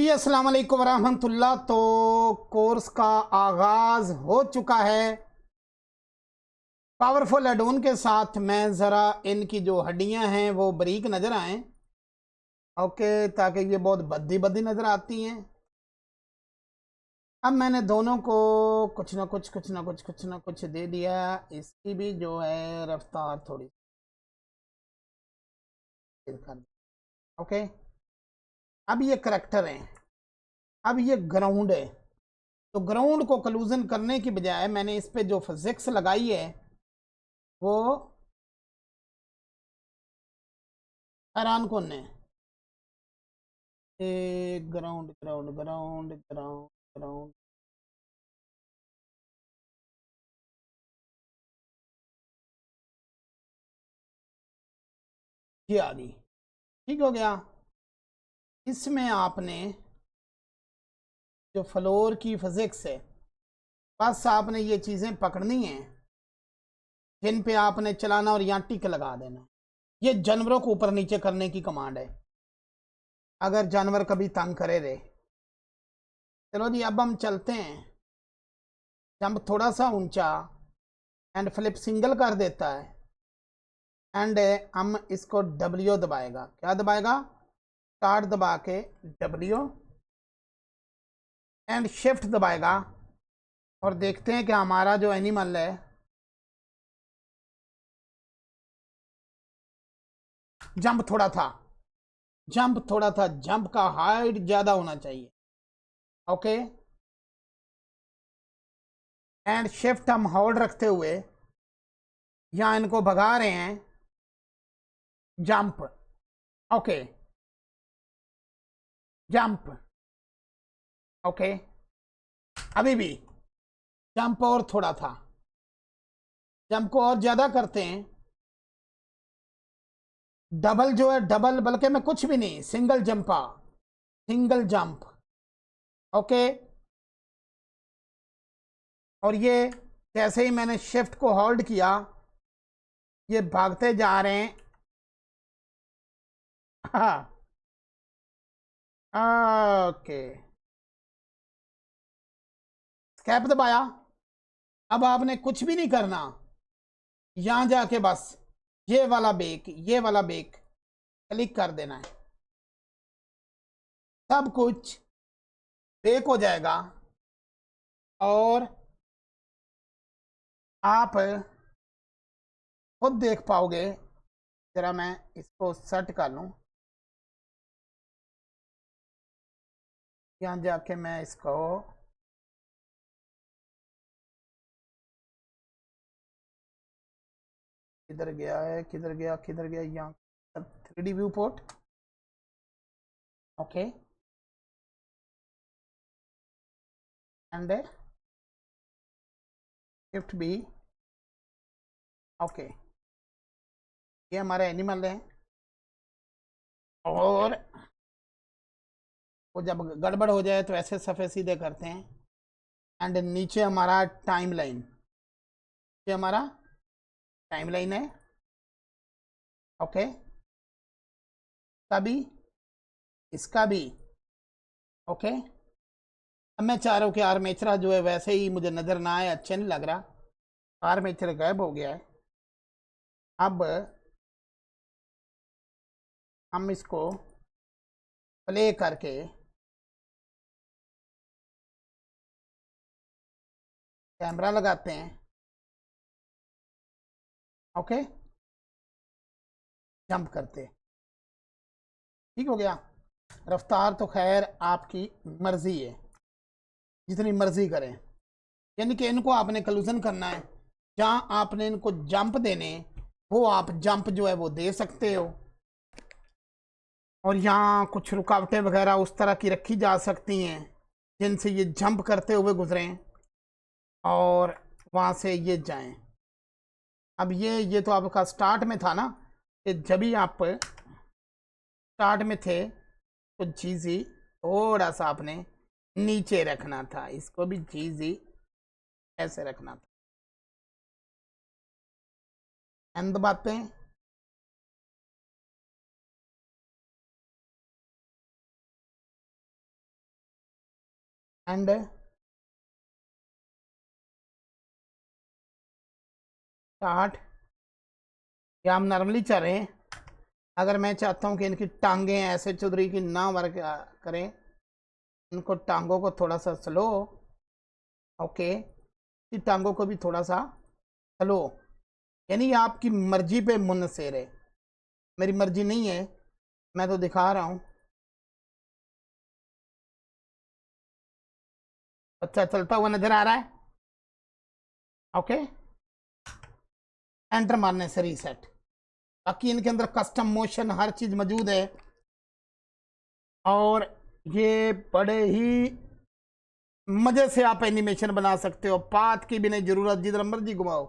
जी अस्सलाम वालेकुम वरहमतुल्लाह। तो कोर्स का आगाज हो चुका है पावरफुल एडोन के साथ। मैं ज़रा इनकी जो हड्डियां हैं वो बारीक नज़र आएं, ओके, ताकि ये बहुत बद्दी बद्दी नज़र आती हैं। अब मैंने दोनों को कुछ दे दिया। इसकी भी जो है रफ्तार थोड़ी तेज कर दी। ओके, अब ये करेक्टर हैं, अब ये ग्राउंड है। तो ग्राउंड को कलूजन करने की बजाय मैंने इस पे जो फिजिक्स लगाई है वो हैरान कौन है। Ground ground ground ground ground, ये आ गई। ठीक हो गया। इसमें आपने जो फ्लोर की फिजिक्स है, बस आपने ये चीज़ें पकड़नी हैं जिन पे आपने चलाना और यहाँ टिक लगा देना। ये जानवरों को ऊपर नीचे करने की कमांड है, अगर जानवर कभी तंग करे रे। चलो जी, अब हम चलते हैं। जंप थोड़ा सा ऊंचा एंड फ्लिप सिंगल कर देता है एंड हम इसको डब्ल्यू दबाएगा। क्या दबाएगा? स्टार्ट दबा के डब्ल्यू एंड शिफ्ट दबाएगा और देखते हैं कि हमारा जो एनिमल है जंप थोड़ा था, जंप का हाइट ज्यादा होना चाहिए। ओके, एंड शिफ्ट हम होल्ड रखते हुए यहां इनको भगा रहे हैं। जंप, ओके, जंप, ओके, अभी भी जंप और थोड़ा था। जंप को और ज्यादा करते हैं। डबल जो है, डबल बल्कि मैं कुछ भी नहीं, single Zampa, single jump. Okay, और ये जैसे ही मैंने शिफ्ट को होल्ड किया ये भागते जा रहे हैं। हाँ, ओके, स्केप दबाया। अब आपने कुछ भी नहीं करना, यहां जाके बस ये वाला बेक क्लिक कर देना है। सब कुछ बेक हो जाएगा और आप खुद देख पाओगे। जरा मैं इसको सेट कर लूं, यहां जाके मैं इसको किधर गया है, किधर गया यहाँ, 3D view port. Okay, and shift B. Okay, ये हमारे एनिमल है और वो जब गड़बड़ हो जाए तो ऐसे सफ़े सीधे करते हैं। एंड नीचे हमारा टाइम लाइन, ये हमारा टाइम लाइन है। ओके, तभी इसका भी। ओके, अब मैं चाह रहा हूँ कि आर्मेचर जो है वैसे ही मुझे नज़र ना आए, अच्छा नहीं लग रहा। आर्मेचर गायब हो गया है। अब हम इसको प्ले करके कैमरा लगाते हैं। ओके, जंप करते, ठीक हो गया। रफ्तार तो खैर आपकी मर्जी है, जितनी मर्जी करें, यानी कि इनको आपने कलूजन करना है। जहां आपने इनको जंप देने, वो आप जंप जो है वो दे सकते हो। और यहाँ कुछ रुकावटें वगैरह उस तरह की रखी जा सकती हैं जिनसे ये जंप करते हुए गुजरें और वहाँ से ये जाएं। अब ये तो आपका स्टार्ट में था ना, कि जब भी आप स्टार्ट में थे तो चीज़ी थोड़ा सा आपने नीचे रखना था, इसको भी चीज़ी ऐसे रखना था। एंड दबाते हैं। And start. या हम नॉर्मली चल रहे हैं। अगर मैं चाहता हूं कि इनकी टांगें ऐसे चौधरी की ना वर्क करें, इनको टांगों को थोड़ा सा स्लो, ओके, इस टांगों को भी थोड़ा सा स्लो, यानी आपकी मर्जी पे मुनसर है, मेरी मर्जी नहीं है, मैं तो दिखा रहा हूं। अच्छा चलता हुआ नजर आ रहा है, ओके। एंटर मारने से रीसेट। बाकी इनके अंदर कस्टम मोशन हर चीज मौजूद है, और ये बड़े ही मजे से आप एनिमेशन बना सकते हो, पाथ की भी नहीं जरूरत, जिधर मर्जी घुमाओ।